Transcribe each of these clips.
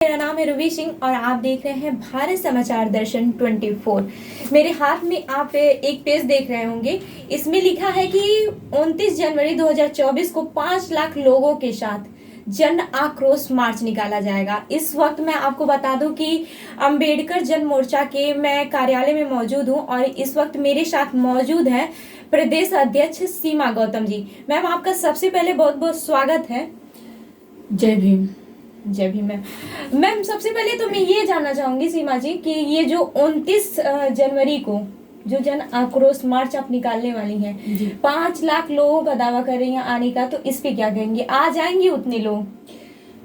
मेरा नाम है रवि सिंह और आप देख रहे हैं भारत समाचार दर्शन 24। मेरे हाथ में आप एक पेज देख रहे होंगे। इसमें लिखा है कि 29 जनवरी 2024 को 5 लाख लोगों के साथ जन आक्रोश मार्च निकाला जाएगा। इस वक्त मैं आपको बता दूं कि अंबेडकर जन मोर्चा के मैं कार्यालय में मौजूद हूं और इस वक्त मेरे साथ मौजूद हैं प्रदेश अध्यक्ष सीमा गौतम जी। मैम, आपका सबसे पहले बहुत बहुत स्वागत है। जय भीम। जय भीम। मैम, सबसे पहले तो मैं ये जानना चाहूंगी सीमा जी कि ये जो 29 जनवरी को जो जन आक्रोश मार्च आप निकालने वाली हैं, 5 लाख लोगों का दावा कर रही हैं आने का, तो इस पे क्या कहेंगे? आ जाएंगे उतने लोग?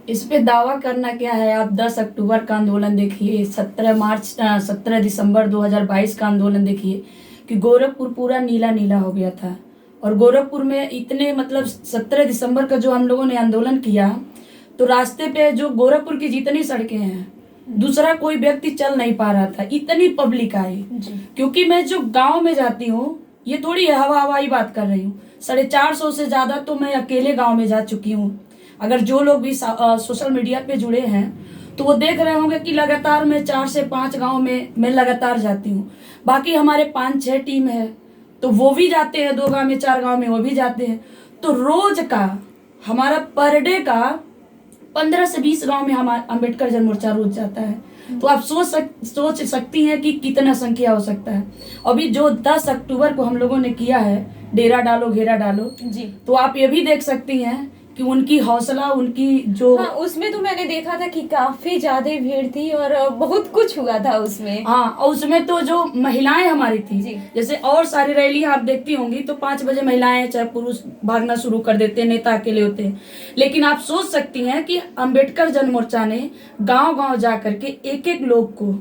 इस पे दावा करना क्या है, आप 10 अक्टूबर का आंदोलन देखिए, 17 दिसंबर 2022 का आंदोलन देखिए कि गोरखपुर पूरा नीला नीला हो गया था। और गोरखपुर में इतने 17 दिसंबर का जो हम लोगों ने आंदोलन किया तो रास्ते पे जो गोरखपुर की जितनी सड़कें हैं दूसरा कोई व्यक्ति चल नहीं पा रहा था, इतनी पब्लिक आई। क्योंकि मैं जो गांव में जाती हूँ, ये थोड़ी हवाई बात कर रही हूँ, 450 से ज्यादा तो मैं अकेले गांव में जा चुकी हूँ। अगर जो लोग भी सोशल मीडिया पे जुड़े हैं तो वो देख रहे होंगे कि लगातार मैं 4 से 5 गांव में मैं लगातार जाती हूँ। बाकी हमारे 5-6 टीम है तो वो भी जाते हैं, 2 गांव में 4 गांव में वो भी जाते हैं। तो रोज का हमारा पर डे का 15 से 20 गांव में हमारा अम्बेडकर जन मोर्चा रोज जाता है। तो आप सोच सकती हैं कि कितना संख्या हो सकता है। अभी जो 10 अक्टूबर को हम लोगों ने किया है, डेरा डालो घेरा डालो जी, तो आप ये भी देख सकती हैं कि उनकी हौसला, उनकी जो हाँ, उसमें तो मैंने देखा था कि काफी ज्यादा भीड़ थी और बहुत कुछ हुआ था उसमें। हाँ, और उसमें तो जो महिलाएं हमारी थी, जैसे और सारी रैलियां आप देखती होंगी तो 5 बजे महिलाएं चाहे पुरुष भागना शुरू कर देते हैं, नेता अकेले होते हैं। लेकिन आप सोच सकती हैं कि अम्बेडकर जन मोर्चा ने गाँव गाँव जा करके एक एक लोग को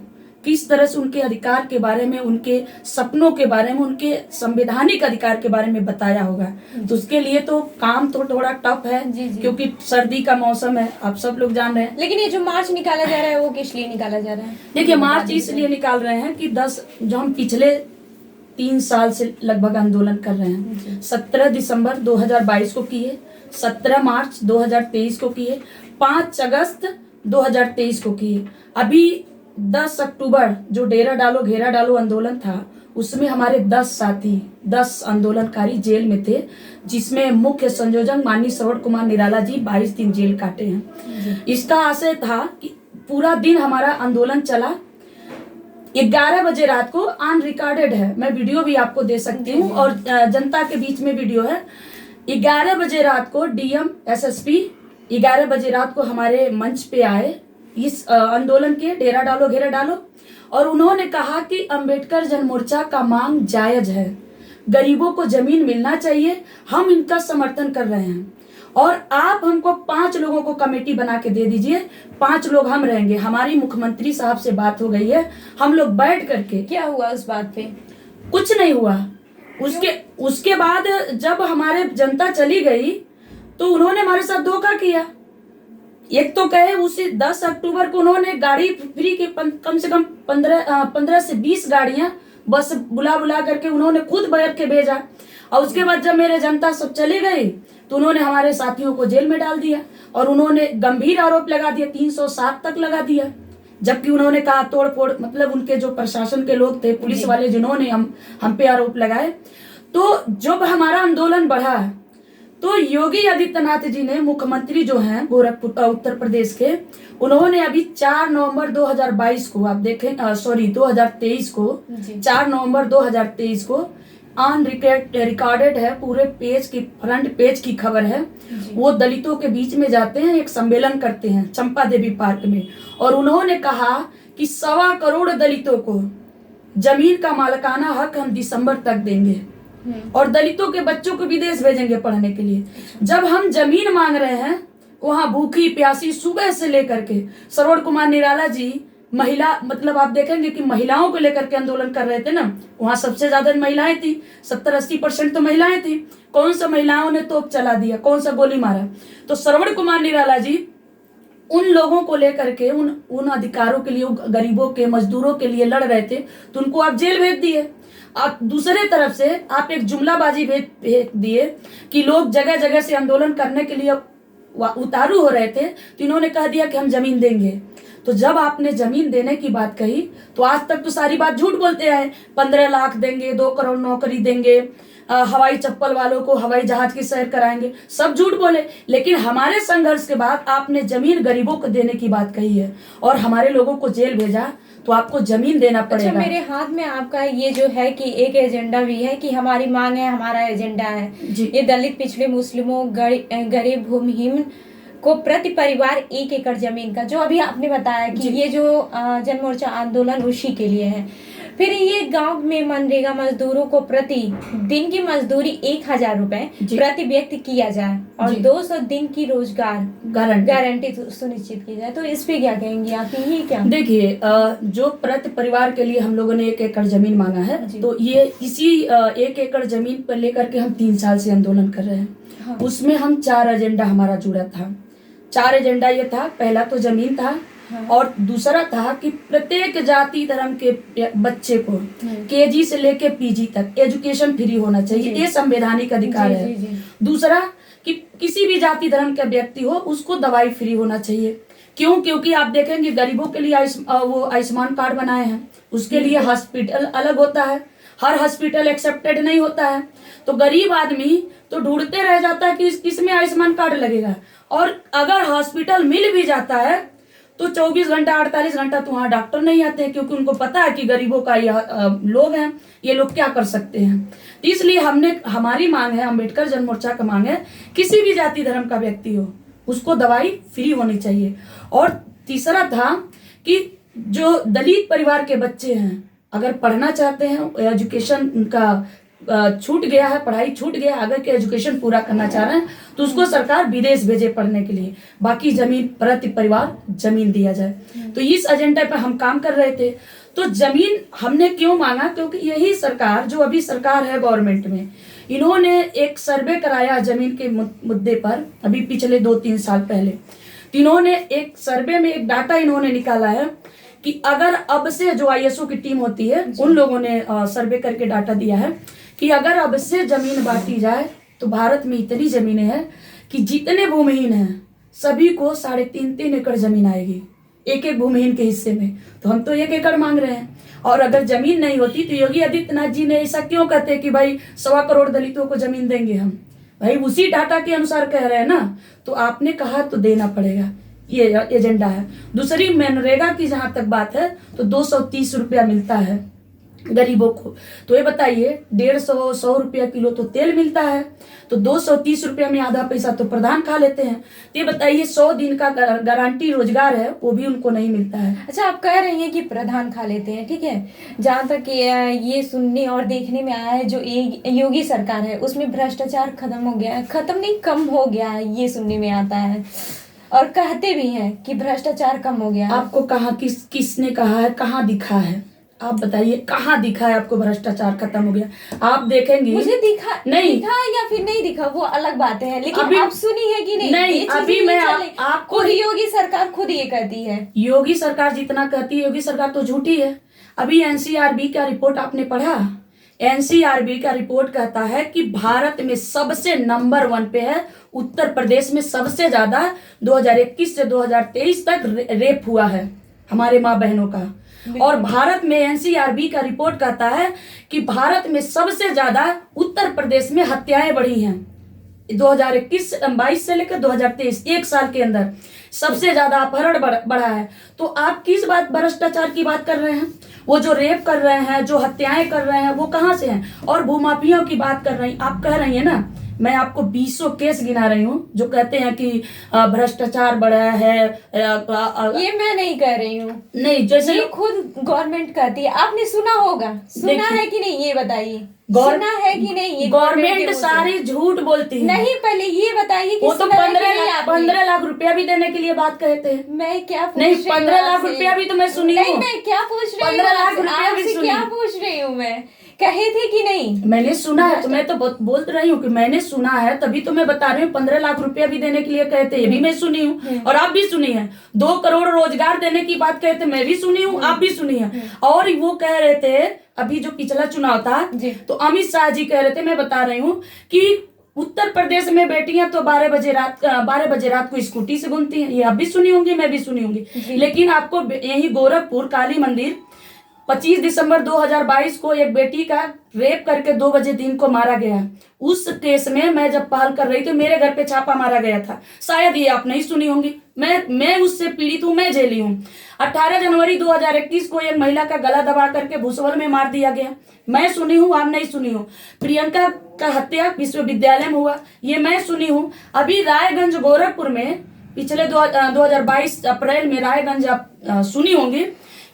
किस तरह से उनके अधिकार के बारे में, उनके सपनों के बारे में, उनके संवैधानिक अधिकार के बारे में बताया होगा। तो उसके लिए तो काम तो थोड़ा टफ है क्योंकि सर्दी का मौसम है, आप सब लोग जान रहे हैं। लेकिन ये जो मार्च निकाला जा रहा है वो किस लिए निकाला जा रहा है? देखिए, मार्च इसलिए निकाल रहे हैं कि जो हम पिछले 3 साल से लगभग आंदोलन कर रहे हैं, 17 दिसंबर 2022 को किए, 17 मार्च 2023 को किए, 5 अगस्त 2023 को किए। अभी 10 अक्टूबर जो डेरा डालो घेरा डालो आंदोलन था उसमें हमारे 10 साथी, 10 आंदोलनकारी जेल में थे, जिसमें मुख्य संयोजक माननीय श्रवण कुमार निराला जी 22 दिन जेल काटे हैं। इसका आशय था कि पूरा दिन हमारा आंदोलन चला। 11 बजे रात को ऑन रिकॉर्डेड है, मैं वीडियो भी आपको दे सकती हूँ और जनता के बीच में वीडियो है। 11 बजे रात को डीएम एसएसपी 11 बजे रात को हमारे मंच पे आए इस आंदोलन के, डेरा डालो घेरा डालो, और उन्होंने कहा कि अंबेडकर जन मोर्चा का मांग जायज है, गरीबों को जमीन मिलना चाहिए, हम इनका समर्थन कर रहे हैं और आप हमको 5 लोगों को कमेटी बना के दे दीजिए, 5 लोग हम रहेंगे। हमारी मुख्यमंत्री साहब से बात हो गई है, हम लोग बैठ करके। क्या हुआ उस बात पे? कुछ नहीं हुआ। उसके बाद जब हमारे जनता चली गई तो उन्होंने हमारे साथ धोखा किया। एक तो कहे उसी 10 अक्टूबर को उन्होंने गाड़ी फ्री के कम से कम 15 से 20 गाड़ियां बस बुला करके उन्होंने खुद बैठ के भेजा। और उसके बाद जब मेरे जनता सब चली गई तो उन्होंने हमारे साथियों को जेल में डाल दिया और उन्होंने गंभीर आरोप लगा दिया, 307 तक लगा दिया। जबकि उन्होंने कहा तोड़ फोड़, मतलब उनके जो प्रशासन के लोग थे, पुलिस वाले, जिन्होंने हम पे आरोप लगाए। तो जब हमारा आंदोलन बढ़ा तो योगी आदित्यनाथ जी ने, मुख्यमंत्री जो हैं गोरखपुर उत्तर प्रदेश के, उन्होंने अभी 4 नवंबर 2022 को, आप देखें 2023 को, 4 नवंबर 2023 को ऑन रिकॉर्डेड है, पूरे पेज की, फ्रंट पेज की खबर है। वो दलितों के बीच में जाते हैं, एक सम्मेलन करते हैं चंपा देवी पार्क में, और उन्होंने कहा कि 1.25 करोड़ दलितों को जमीन का मालिकाना हक हम दिसंबर तक देंगे और दलितों के बच्चों को विदेश भेजेंगे पढ़ने के लिए। जब हम जमीन मांग रहे हैं, वहां भूखी प्यासी सुबह से लेकर के श्रवण कुमार निराला जी, महिला, मतलब आप देखेंगे कि महिलाओं को लेकर के आंदोलन कर रहे थे ना, वहां सबसे ज्यादा महिलाएं थी, 70-80% तो महिलाएं थी। कौन सा महिलाओं ने तोप चला दिया, कौन सा गोली मारा? तो श्रवण कुमार निराला जी उन लोगों को लेकर के, उन अधिकारों के लिए, गरीबों के, मजदूरों के लिए लड़ रहे थे, तो उनको आप जेल भेज दिए। आप दूसरे तरफ से आप एक जुमलाबाजी भेज दिए कि लोग जगह जगह से आंदोलन करने के लिए उतारू हो रहे थे तो इन्होंने कह दिया कि हम जमीन देंगे। तो जब आपने जमीन देने की बात कही तो आज तक तो सारी बात झूठ बोलते आए। 15 लाख देंगे, 2 करोड़ नौकरी देंगे, हवाई चप्पल वालों को हवाई जहाज की सैर कराएंगे, सब झूठ बोले। लेकिन हमारे संघर्ष के बाद आपने जमीन गरीबों को देने की बात कही है और हमारे लोगों को जेल भेजा, तो आपको जमीन देना पड़ेगा। अच्छा, मेरे हाथ में आपका ये जो है कि एक एजेंडा भी है कि हमारी मांग है, हमारा एजेंडा है जी। ये दलित, पिछड़े, मुस्लिमों, गरीब, भूमिहीन को प्रति परिवार 1 एकड़ जमीन का, जो अभी आपने बताया कि ये जो जन मोर्चा आंदोलन उसी के लिए है। फिर ये गांव में मनरेगा मजदूरों को प्रति दिन की मजदूरी 1000 रुपए प्रति व्यक्ति किया जाए और 200 दिन की रोजगार गारंटी सुनिश्चित की जाए, तो इस पे क्या कहेंगे आप? ये क्या? देखिए, जो प्रति परिवार के लिए हम लोगों ने 1 एकड़ जमीन मांगा है, तो ये इसी 1 एकड़ जमीन पर लेकर के हम 3 साल से आंदोलन कर रहे हैं। हाँ। उसमें हम 4 एजेंडा हमारा जुड़ा था। 4 एजेंडा ये था, पहला तो जमीन था। हाँ। और दूसरा था कि प्रत्येक जाति धर्म के बच्चे को केजी से लेके पीजी तक एजुकेशन फ्री होना चाहिए, ये संवैधानिक अधिकार है। दूसरा कि किसी भी जाति धर्म का व्यक्ति हो उसको दवाई फ्री होना चाहिए। क्यों? क्योंकि आप देखेंगे गरीबों के लिए वो आयुष्मान कार्ड बनाए हैं, उसके लिए हॉस्पिटल अलग होता है, हर हॉस्पिटल एक्सेप्टेड नहीं होता है। तो गरीब आदमी तो ढूंढते रह जाता है कि किसमें आयुष्मान कार्ड लगेगा, और अगर हॉस्पिटल मिल भी जाता है तो 24 घंटा 48 घंटा तो वहाँ डॉक्टर नहीं आते हैं, क्योंकि उनको पता है कि गरीबों का लोग हैं, ये लोग क्या कर सकते हैं। इसलिए हमारी मांग है, अम्बेडकर जन मोर्चा का मांग है, किसी भी जाति धर्म का व्यक्ति हो उसको दवाई फ्री होनी चाहिए। और तीसरा था कि जो दलित परिवार के बच्चे हैं अगर पढ़ना चाहते हैं, एजुकेशन उनका छूट गया है, पढ़ाई छूट गया, अगर के एजुकेशन पूरा करना चाह रहे हैं तो उसको सरकार विदेश भेजे पढ़ने के लिए, बाकी जमीन प्रति परिवार जमीन दिया जाए। तो इस एजेंडा पे हम काम कर रहे थे। तो जमीन हमने क्यों मांगा? क्योंकि यही सरकार जो अभी सरकार है गवर्नमेंट में, इन्होंने एक सर्वे कराया जमीन के मुद्दे पर अभी पिछले 2-3 साल पहले। तो इन्होंने एक सर्वे में एक डाटा इन्होंने निकाला है कि अगर अब से जो ISO की टीम होती है उन लोगों ने सर्वे करके डाटा दिया है कि अगर अब से जमीन बांटी जाए तो भारत में इतनी जमीनें हैं कि जितने भूमिहीन हैं सभी को 3.5 एकड़ जमीन आएगी एक भूमिहीन के हिस्से में। तो हम तो 1 एकड़ मांग रहे हैं, और अगर जमीन नहीं होती तो योगी आदित्यनाथ जी ने ऐसा क्यों कहते कि भाई 1.25 करोड़ दलितों को जमीन देंगे हम? भाई उसी डाटा के अनुसार कह रहे हैं ना, तो आपने कहा तो देना पड़ेगा, ये एजेंडा है। दूसरी मनरेगा की जहां तक बात है तो 230 रुपया मिलता है गरीबों को। तो ये बताइए 150-100 रुपया किलो तो तेल मिलता है, तो 230 रुपया में आधा पैसा तो प्रधान खा लेते हैं। तो ये बताइए 100 दिन का गारंटी रोजगार है वो भी उनको नहीं मिलता है। अच्छा, आप कह रही हैं कि प्रधान खा लेते हैं, ठीक है। जहाँ तक ये सुनने और देखने में आया है जो योगी सरकार है उसमें भ्रष्टाचार खत्म हो गया है, खत्म नहीं कम हो गया है, ये सुनने में आता है और कहते भी हैं कि भ्रष्टाचार कम हो गया है। आपको कहाँ किसने कहा है, कहाँ दिखा है? आप बताइए कहाँ दिखा है आपको भ्रष्टाचार खत्म हो गया? आप देखेंगे मुझे दिखा नहीं, दिखा या फिर नहीं दिखा वो अलग बातें हैं, लेकिन अभी आप सुनी है कि नहीं? नहीं, अभी मैं आपको खुद योगी सरकार खुद ये कहती है। योगी सरकार जितना कहती है, योगी सरकार तो झूठी है। अभी NCRB का रिपोर्ट आपने पढ़ा? NCRB का रिपोर्ट कहता है कि भारत में सबसे नंबर 1 पे है, उत्तर प्रदेश में सबसे ज्यादा 2021 से 2023 तक रेप हुआ है हमारे माँ बहनों का। और भारत में NCRB का रिपोर्ट कहता है कि भारत में सबसे ज्यादा उत्तर प्रदेश में हत्याएं बढ़ी हैं 2021-22 से लेकर 2023 1 साल के अंदर सबसे ज्यादा अपहरण बढ़ा है। तो आप किस बात भ्रष्टाचार की बात कर रहे हैं? वो जो रेप कर रहे हैं, जो हत्याएं कर रहे हैं, वो कहाँ से हैं? और भूमाफियों की बात कर रही हैं, आप कह रही हैं ना, मैं आपको 20 केस गिना रही हूँ जो कहते हैं कि भ्रष्टाचार बढ़ा है। ये मैं नहीं कह रही हूँ, नहीं, जैसे ये खुद गवर्नमेंट कहती है। आपने सुना होगा, सुना है कि नहीं ये बताइए, सुना है कि नहीं? ये गवर्नमेंट सारी झूठ बोलती है। नहीं, पहले ये बताइए कि वो तो 15 लाख रुपया भी देने के लिए बात कहे थे। मैं क्या पूछ नहीं, रही 15 लाख रुपया भी तो मैं सुनी हूँ। नहीं, मैं क्या पूछ रही हूँ? 15 लाख रुपया भी सुनी। क्या पूछ रही हूँ मैं? कहे थे कि नहीं? मैंने सुना है तो मैं तो बोल रही हूँ कि मैंने सुना है, तभी तो मैं बता रही हूँ। 15 लाख रुपया भी देने के लिए कहते, ये भी मैं सुनी हूँ और आप भी सुनी है। 2 करोड़ रोजगार देने की बात कहते, मैं भी सुनी हूँ, आप भी सुनी है। और वो कह रहे थे अभी जो पिछला चुनाव था तो अमित शाह जी कह रहे थे, मैं बता रही हूँ कि उत्तर प्रदेश में बेटियां तो 12 बजे रात को स्कूटी से घूमती हैं, ये आप भी सुनी होंगी, मैं भी सुनी होंगी। लेकिन आपको यही गोरखपुर काली मंदिर 25 दिसंबर 2022 को एक बेटी का रेप करके 2 बजे दिन को मारा गया। उस केस में मैं जब पहल कर रही थी, मेरे घर पे छापा मारा गया था, शायद ये आप नहीं सुनी होंगी। मैं उससे पीड़ित हूँ, मैं जेली हूँ। 18 जनवरी 2021 को एक महिला का गला दबा करके भुसवल में मार दिया गया, मैं सुनी हूँ, आप नहीं सुनी हो। प्रियंका का हत्या विश्वविद्यालय में हुआ, ये मैं सुनी हूँ। अभी रायगंज गोरखपुर में पिछले 2022 अप्रैल में रायगंज आप सुनी होंगी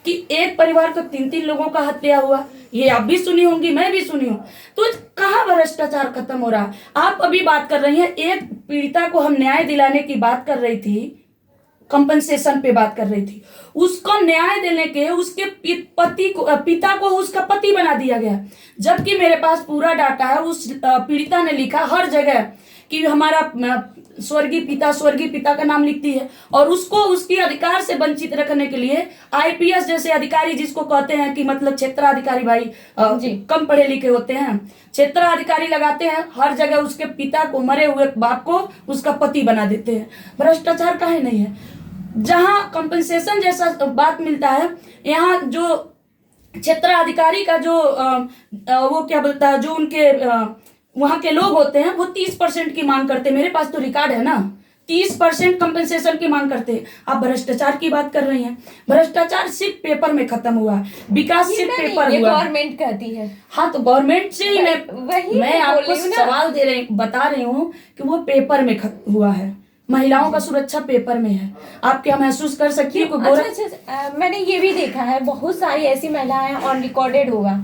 कि एक परिवार को 3 लोगों का हत्या हुआ, ये आप भी सुनी होंगी, मैं भी सुनी हूँ। तो कहाँ भ्रष्टाचार खत्म हो रहा? आप अभी बात कर रही हैं, एक पीड़िता को हम न्याय दिलाने की बात कर रही थी, कंपनसेशन पे बात कर रही थी, उसको न्याय देने के उसके पिता को उसका पति बना दिया गया। जबकि मेरे पास पूरा डाटा है, उस पीड़िता ने लिखा हर जगह कि हमारा स्वर्गीय पिता का नाम लिखती है, और उसको उसकी अधिकार से वंचित रखने के लिए आईपीएस जैसे अधिकारी, जिसको कहते हैं कि मतलब क्षेत्राधिकारी भाई कम पढ़े लिखे होते हैं, क्षेत्राधिकारी लगाते हैं हर जगह, उसके पिता को, मरे हुए बाप को उसका पति बना देते हैं। भ्रष्टाचार काहे नहीं है? जहां कंपनसेशन जैसा बात मिलता है, यहाँ जो क्षेत्राधिकारी का जो वो क्या बोलता है, जो उनके वहां के लोग होते हैं, वो 30% की मांग करते हैं। मेरे पास तो रिकॉर्ड है ना, 30% कंपनसेशन की मांग करते हैं। आप भ्रष्टाचार की बात कर रही हैं, भ्रष्टाचार सिर्फ पेपर में खत्म हुआ, विकास सिर्फ पेपर हुआ। गवर्नमेंट कहती है। हाँ, तो गवर्नमेंट से ही मैं आपको सवाल बता रही हूँ कि वो पेपर में हुआ है। महिलाओं का सुरक्षा पेपर में है। आप क्या महसूस कर सकती है? अच्छा, मैंने ये भी देखा है, बहुत सारी ऐसी महिलाएं, ऑन रिकॉर्डेड होगा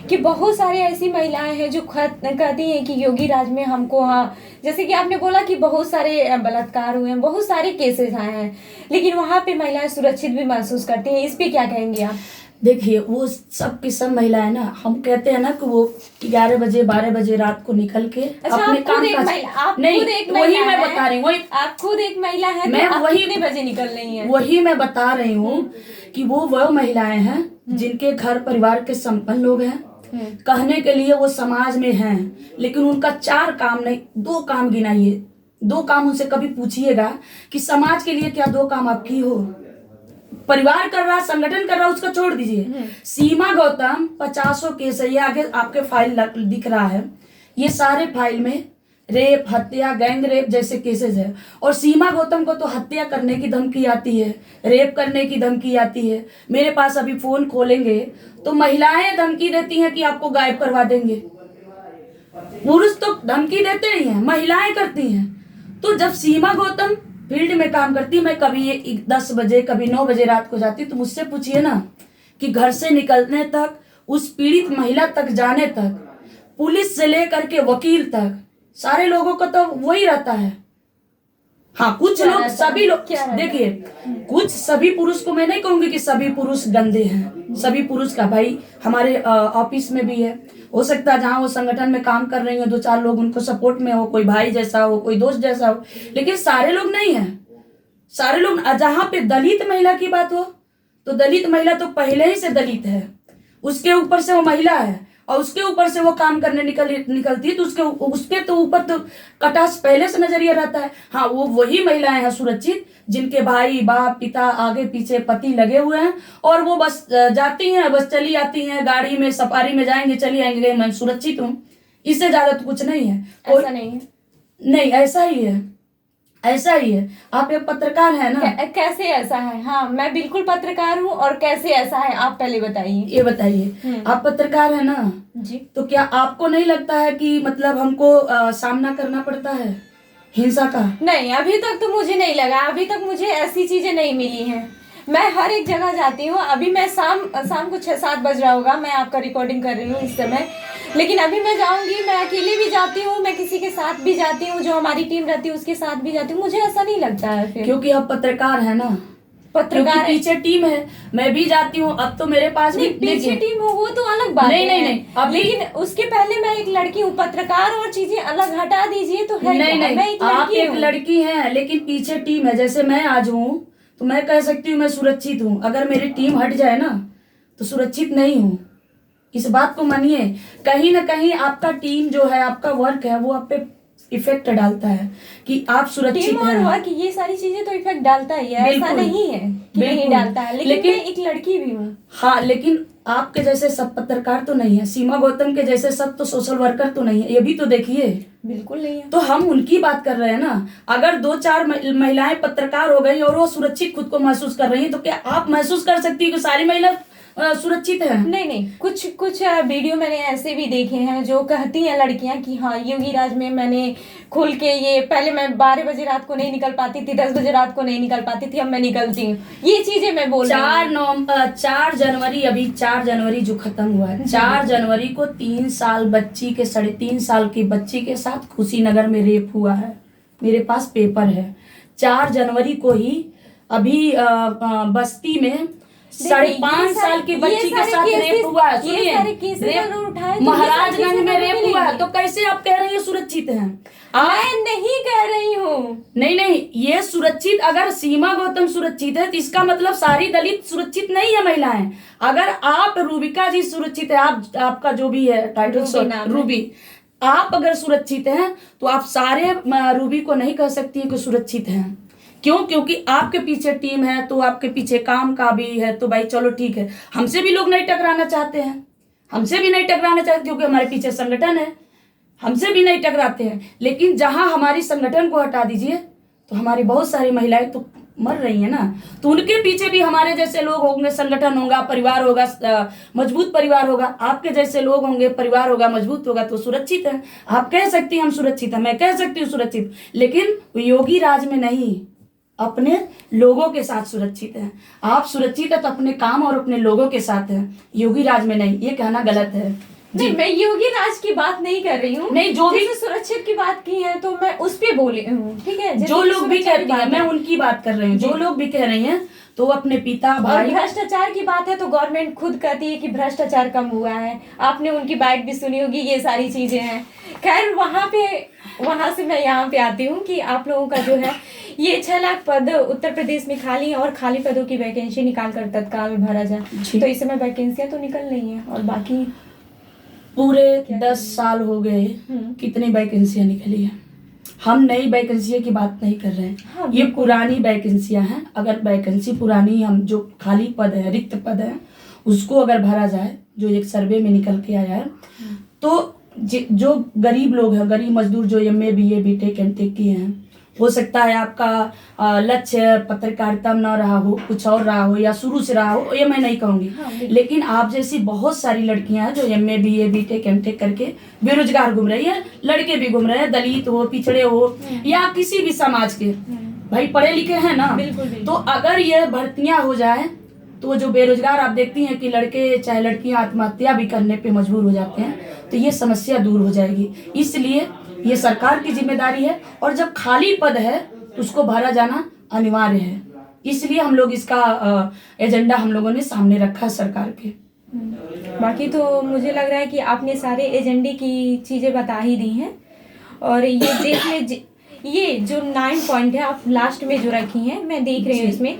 कि बहुत सारी ऐसी महिलाएं हैं जो कहती हैं कि योगी राज में हमको, हाँ, जैसे कि आपने बोला कि बहुत सारे बलात्कार हुए हैं, बहुत सारे केसेस आए हैं, लेकिन वहां पे महिलाएं सुरक्षित भी महसूस करती हैं। इस पे क्या कहेंगे आप? देखिए, वो सब की सब महिलाएं ना, हम कहते हैं ना कि वो 11 बजे 12 बजे रात को निकल के अपने काम नहीं, वही मैं बता रही हूँ, आप खुद एक महिला है, मैं वही कितने बजे निकल रही है, वही मैं बता रही हूँ कि वो महिलाएं हैं जिनके घर परिवार के संपन्न लोग हैं, कहने के लिए वो समाज में हैं, लेकिन उनका 4 काम नहीं, 2 काम गिनाइए, 2 काम उनसे कभी पूछिएगा कि समाज के लिए क्या 2 काम आप की हो। परिवार कर रहा, संगठन कर रहा, उसका छोड़ दीजिए। सीमा गौतम 50 केस है, ये आगे आपके फाइल दिख रहा है, ये सारे फाइल में रेप, हत्या, गैंग रेप जैसे केसेस है, और सीमा गौतम को तो हत्या करने की धमकी आती है, रेप करने की धमकी आती है। मेरे पास अभी फोन खोलेंगे तो महिलाएं धमकी देती हैं कि आपको गायब करवा देंगे। पुरुष तो धमकी देते ही हैं, महिलाएं करती हैं। तो जब सीमा गौतम फील्ड में काम करती, मैं कभी 10 बजे कभी 9 बजे रात को जाती, तो मुझसे पूछिए ना कि घर से निकलने तक, उस पीड़ित महिला तक जाने तक, पुलिस से लेकर के वकील तक, सारे लोगों का तो वही रहता है। हाँ, कुछ लोग, सभी लोग, देखिए, कुछ, सभी पुरुष को मैं नहीं कहूंगी कि सभी पुरुष गंदे हैं, सभी पुरुष का भाई हमारे ऑफिस में भी है, हो सकता है जहाँ वो संगठन में काम कर रही हो 2-4 लोग उनको सपोर्ट में हो, कोई भाई जैसा हो, कोई दोस्त जैसा हो, लेकिन सारे लोग नहीं है। सारे लोग, जहाँ पे दलित महिला की बात हो, तो दलित महिला तो पहले ही से दलित है, उसके ऊपर से वो महिला है, और उसके ऊपर से वो काम करने निकलती है, तो उसके तो ऊपर तो कटास पहले से नजरिया रहता है। हाँ, वो वही महिलाएं हैं सुरक्षित जिनके भाई, बाप, पिता, आगे पीछे पति लगे हुए हैं, और वो बस जाती हैं, बस चली आती हैं, गाड़ी में सफारी में जाएंगे, चली आएंगे, मैं सुरक्षित हूँ। इससे ज्यादा तो कुछ नहीं है। ऐसा नहीं है, नहीं, ऐसा ही है, ऐसा ही है। आप एक पत्रकार है ना? कैसे ऐसा है? हाँ, मैं बिल्कुल पत्रकार हूँ, और कैसे ऐसा है आप पहले बताइए। ये बताइए, आप पत्रकार है ना जी, तो क्या आपको नहीं लगता है कि मतलब हमको सामना करना पड़ता है हिंसा का? नहीं, अभी तक तो मुझे नहीं लगा, अभी तक मुझे ऐसी चीजें नहीं मिली हैं। मैं हर एक जगह जाती हूँ। अभी मैं शाम को 6-7 बज रहा होगा, मैं आपका रिकॉर्डिंग कर रही हूँ इस समय, लेकिन अभी मैं जाऊंगी, मैं अकेले भी जाती हूँ, मैं किसी के साथ भी जाती हूँ, जो हमारी टीम रहती है उसके साथ भी जाती हूँ। मुझे ऐसा नहीं लगता है फिर, क्योंकि आप पत्रकार है ना, पत्रकार पीछे टीम है, मैं भी जाती हूँ। अब तो मेरे पास भी पीछे टीम हो, वो तो अलग बात है। नहीं, अब लेकिन उसके पहले मैं एक लड़की हूँ, पत्रकार और चीजें अलग हटा दीजिए तो है। नहीं, आप एक लड़की हैं, लेकिन पीछे टीम है। जैसे मैं आज हूँ तो मैं कह सकती हूँ मैं सुरक्षित हूँ, अगर मेरी टीम हट जाए ना तो सुरक्षित नहीं हूँ। इस बात को मानिए, कहीं ना कहीं आपका टीम जो है, आपका वर्क है, वो आप पे इफेक्ट डालता है कि आप सुरक्षित टीम और हैं। वर्क ये सारी चीजें तो इफेक्ट डालता ही है, ऐसा बिल्कुल। नहीं है कि नहीं बिल्कुल। डालता है, लेकिन लेकिन- मैं एक लड़की भी हूँ। हाँ, लेकिन आपके जैसे सब पत्रकार तो नहीं है, सीमा गौतम के जैसे सब तो सोशल वर्कर तो नहीं है, ये भी तो देखिए। बिल्कुल नहीं है। तो हम उनकी बात कर रहे हैं ना। अगर 2-4 महिलाएं पत्रकार हो गई और वो सुरक्षित खुद को महसूस कर रही हैं, तो क्या आप महसूस कर सकती है कि सारी महिला सुरक्षित है? नहीं नहीं, कुछ कुछ वीडियो मैंने ऐसे भी देखे हैं जो कहती हैं लड़कियां कि हाँ योगी राज में मैंने खुल के ये, पहले मैं 12 बजे रात को नहीं निकल पाती थी, 10 बजे रात को नहीं निकल पाती थी, अब मैं निकलती हूँ। ये चीजें मैं बोल रही हूँ। 4 जनवरी, अभी 4 जनवरी जो खत्म हुआ है, 4 जनवरी को 3 साल बच्ची के 3.5 साल की बच्ची के साथ कुशीनगर में रेप हुआ है। मेरे पास पेपर है। 4 जनवरी को ही अभी बस्ती में 5.5 साल की बच्ची के साथ रेप हुआ है। सुनिए, महाराजगंज में रेप हुआ है, तो कैसे आप कह रही हैं सुरक्षित हैं? मैं नहीं कह रही हूँ। नहीं, ये सुरक्षित, अगर सीमा गौतम सुरक्षित है तो इसका मतलब सारी दलित सुरक्षित नहीं है महिलाएं। अगर आप रूबिका जी सुरक्षित है, आपका जो भी है टाइटल रूबी, आप अगर सुरक्षित हैं तो आप सारे रूबी को नहीं कह सकती है कि सुरक्षित हैं। क्यों? क्योंकि आपके पीछे टीम है, तो आपके पीछे काम का भी है, तो भाई चलो ठीक है। हमसे भी लोग नहीं टकराना चाहते हैं, हमसे भी नहीं टकराना चाहते क्योंकि हमारे पीछे संगठन है, हमसे भी नहीं टकराते हैं। लेकिन जहां हमारी संगठन को हटा दीजिए तो हमारी बहुत सारी महिलाएं तो मर रही है ना। तो उनके पीछे भी हमारे जैसे लोग होंगे, संगठन होगा, परिवार होगा, मजबूत परिवार होगा। आपके जैसे लोग होंगे, परिवार होगा, मजबूत होगा, तो सुरक्षित है। आप कह सकती हैं हम सुरक्षित हैं, मैं कह सकती हूँ सुरक्षित, लेकिन योगी राज में नहीं, अपने लोगों के साथ सुरक्षित है। आप सुरक्षित है तो अपने काम और अपने लोगों के साथ है, योगी राज में नहीं। ये कहना गलत है नहीं, मैं योगी राज की बात नहीं कर रही हूँ। नहीं, जो भी सुरक्षित की बात की है तो मैं उस पे बोली हूँ, ठीक है। जो लोग भी कहती हैं, मैं उनकी बात कर रही हूँ। जो लोग भी कह रही हैं तो अपने पिता भाई। भ्रष्टाचार की बात है तो गवर्नमेंट खुद कहती है कि भ्रष्टाचार कम हुआ है। आपने उनकी बाइट भी सुनी होगी, ये सारी चीजें हैं। खैर वहां से मैं यहाँ पे आती हूँ कि आप लोगों का जो है ये 6 लाख पद उत्तर प्रदेश में खाली है और खाली पदों की वैकेंसी निकाल कर तत्काल भरा जाए। तो इस समय वैकेंसियां तो निकल रही हैं और बाकी पूरे 10 साल हो गए, कितनी वैकेंसियां निकली है। हम नई वैकेंसी की बात नहीं कर रहे हैं। हाँ, ये पुरानी वैकेंसियां हैं। अगर वैकेंसी पुरानी, हम जो खाली पद है, रिक्त पद है, उसको अगर भरा जाए, जो एक सर्वे में निकल के आया है, तो जो गरीब लोग हैं, गरीब मजदूर जो MA BA BTech MTech किए हैं, हो सकता है आपका लक्ष्य पत्रकारिता में न रहा हो, कुछ और रहा हो, या शुरू से रहा हो, ये मैं नहीं कहूँगी। हाँ, लेकिन आप जैसी बहुत सारी लड़कियां हैं जो MA BA BTech MTech करके बेरोजगार घूम रही है, लड़के भी घूम रहे हैं, दलित हो, पिछड़े हो, या किसी भी समाज के, भाई पढ़े लिखे हैं ना। बिल्कुल। तो अगर ये भर्तियां हो जाए तो जो बेरोजगार, आप देखती हैं कि लड़के चाहे लड़कियां आत्महत्या भी करने पे मजबूर हो जाते हैं, तो ये समस्या दूर हो जाएगी। इसलिए ये सरकार की जिम्मेदारी है, और जब खाली पद है तो उसको भरा जाना अनिवार्य है। इसलिए हम लोग इसका एजेंडा हम लोगों ने सामने रखा सरकार के। बाकी तो मुझे लग रहा है कि आपने सारे एजेंडे की चीजें बता ही दी हैं। और ये देश में ये जो 9 पॉइंट है आप लास्ट में जो रखी हैं, मैं देख रही हूँ इसमें,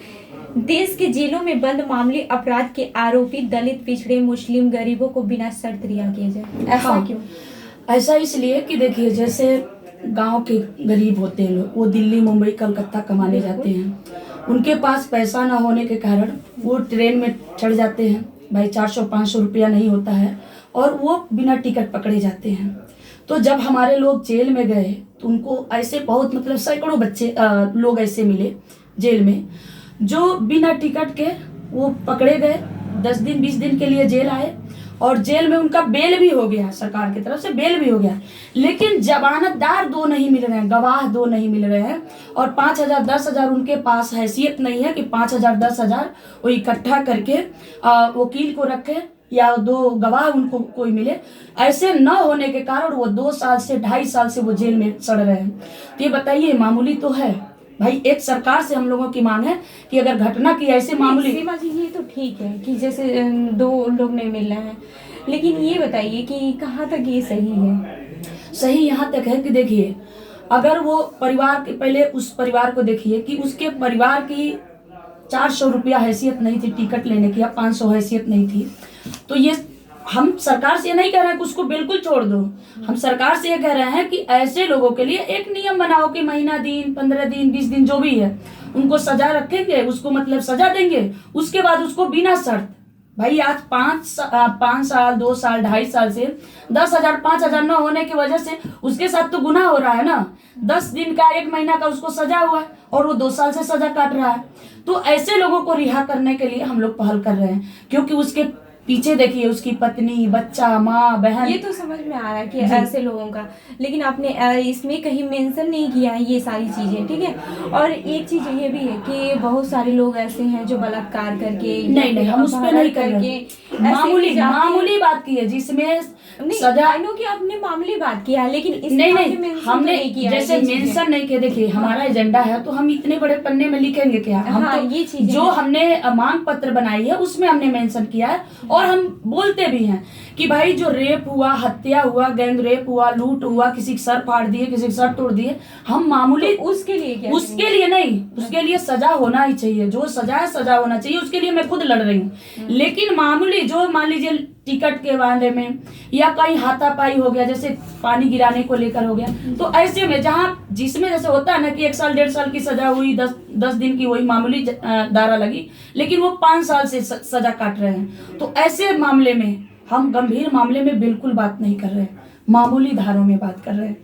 देश के जेलों में बंद मामूली अपराध के आरोपी दलित, पिछड़े, मुस्लिम, गरीबों को बिना शर्त रिहा किया जाए। ऐसा क्यों? ऐसा इसलिए कि देखिए, जैसे गांव के गरीब होते हैं लोग, वो दिल्ली, मुंबई, कलकत्ता कमाने जाते हैं। उनके पास पैसा ना होने के कारण वो ट्रेन में चढ़ जाते हैं, भाई 400-500 रुपया नहीं होता है, और वो बिना टिकट पकड़े जाते हैं। तो जब हमारे लोग जेल में गए तो उनको ऐसे बहुत, मतलब सैकड़ों बच्चे लोग ऐसे मिले जेल में, जो बिना टिकट के वो पकड़े गए, 10 दिन 20 दिन के लिए जेल आए, और जेल में उनका बेल भी हो गया, सरकार की तरफ से बेल भी हो गया। लेकिन जमानतदार 2 नहीं मिल रहे हैं, गवाह 2 नहीं मिल रहे हैं, और 5,000 10,000 उनके पास हैसियत नहीं है कि 5,000 10,000 वो इकट्ठा करके वकील को रखे या 2 गवाह उनको कोई मिले। ऐसे न होने के कारण वो 2 साल से 2.5 साल से वो जेल में सड़ रहे हैं। तो ये बताइए, मामूली तो है भाई? एक सरकार से हम लोगों की मांग है कि अगर घटना की ऐसे मामूली, सीमा जी ये तो ठीक है कि जैसे 2 लोग नहीं मिल रहे हैं, लेकिन ये बताइए कि कहाँ तक ये सही है? सही यहाँ तक है कि देखिए, अगर वो परिवार के, पहले उस परिवार को देखिए कि उसके परिवार की 400 रुपया हैसियत नहीं थी टिकट लेने की, या 500 हैसियत नहीं थी, तो ये हम सरकार से ये नहीं कह रहे हैं कि उसको बिल्कुल छोड़ दो, हम सरकार से ये कह रहे हैं कि ऐसे लोगों के लिए एक नियम बनाओ कि महीना दिन, 15 दिन, 20 दिन जो भी है उनको सजा रखेंगे, उसको मतलब सजा देंगे, उसके बाद उसको बिना शर्त, भाई आज 5 साल 2 साल 2.5 साल से 10,000 5,000 न होने की वजह से उसके साथ तो गुनाह हो रहा है ना। 10 दिन का 1 महीना का उसको सजा हुआ है और वो 2 साल से सजा काट रहा है। तो ऐसे लोगों को रिहा करने के लिए हम लोग पहल कर रहे हैं, क्योंकि उसके पीछे देखिए उसकी पत्नी, बच्चा, माँ, बहन। ये तो समझ में आ रहा है कि ऐसे लोगों का, लेकिन आपने इसमें कहीं मेंशन नहीं किया है ये सारी चीजें, ठीक है। और एक चीज ये भी है कि बहुत सारे लोग ऐसे हैं जो बलात्कार करके, नहीं हम उस पे नहीं कर रहे, मामूली बात की है जिसमें सजा। आई नो कि आपने मामूली बात किया है, लेकिन नहीं हमने किया, जैसे मेंशन नहीं किया। देखिए हमारा एजेंडा है तो हम इतने बड़े पन्ने में लिखेंगे क्या, हम तो ये चीज जो हमने मांग पत्र बनाई है उसमें हमने मेंशन किया है। और हम बोलते भी हैं कि भाई जो रेप हुआ, हत्या हुआ, गैंग रेप हुआ, लूट हुआ, किसी के सर फाड़ दिए, किसी के सर तोड़ दिए, हम मामूली तो उसके लिए क्या, उसके लिए नहीं, उसके लिए सजा होना ही चाहिए, जो सजा है सजा होना चाहिए, उसके लिए मैं खुद लड़ रही हूँ। लेकिन मामूली जो मान लीजिए टिकट के बारे में या कहीं हाथापाई हो गया, जैसे पानी गिराने को लेकर हो गया, तो ऐसे में जहाँ जिसमें जैसे होता है ना कि 1 साल 1.5 साल की सजा हुई, 10 दिन की वही मामूली दारा लगी, लेकिन वो 5 साल से सजा काट रहे हैं। तो ऐसे मामले में हम गंभीर मामले में बिल्कुल बात नहीं कर रहे, मामूली धारों में बात कर रहे हैं।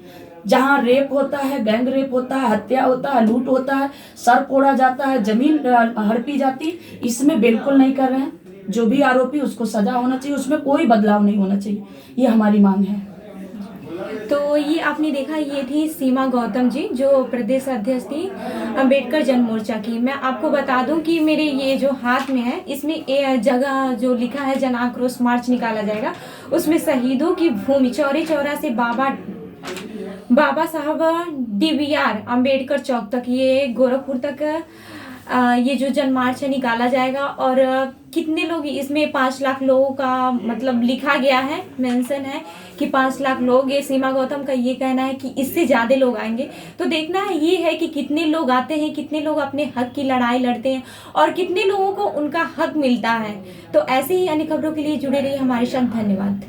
जहाँ रेप होता है, गैंग रेप होता है, हत्या होता है, लूट होता है, सर फोड़ा जाता है, जमीन हड़पी जाती, इसमें बिल्कुल नहीं कर रहे हैं। जो भी आरोपी उसको सजा होना चाहिए, उसमें कोई बदलाव नहीं होना चाहिए, ये हमारी मांग है। तो ये आपने देखा, ये थी सीमा गौतम जी जो प्रदेश अध्यक्ष थी अंबेडकर जन मोर्चा की। मैं आपको बता दूं कि मेरे ये जो हाथ में है इसमें जगह जो लिखा है जन आक्रोश मार्च निकाला जाएगा, उसमें शहीदों की भूमि चौरी चौरा से बाबा साहब DBR अंबेडकर चौक तक, ये गोरखपुर तक ये जो जन मार्च है निकाला जाएगा। और कितने लोग इसमें 5 लाख लोगों का मतलब लिखा गया है, मेंशन है कि 5 लाख लोग। ये सीमा गौतम का ये कहना है कि इससे ज़्यादा लोग आएंगे। तो देखना है ये है कि कितने लोग आते हैं, कितने लोग अपने हक की लड़ाई लड़ते हैं और कितने लोगों को उनका हक मिलता है। तो ऐसे ही अन्य खबरों के लिए जुड़े रहिए हमारे साथ। धन्यवाद।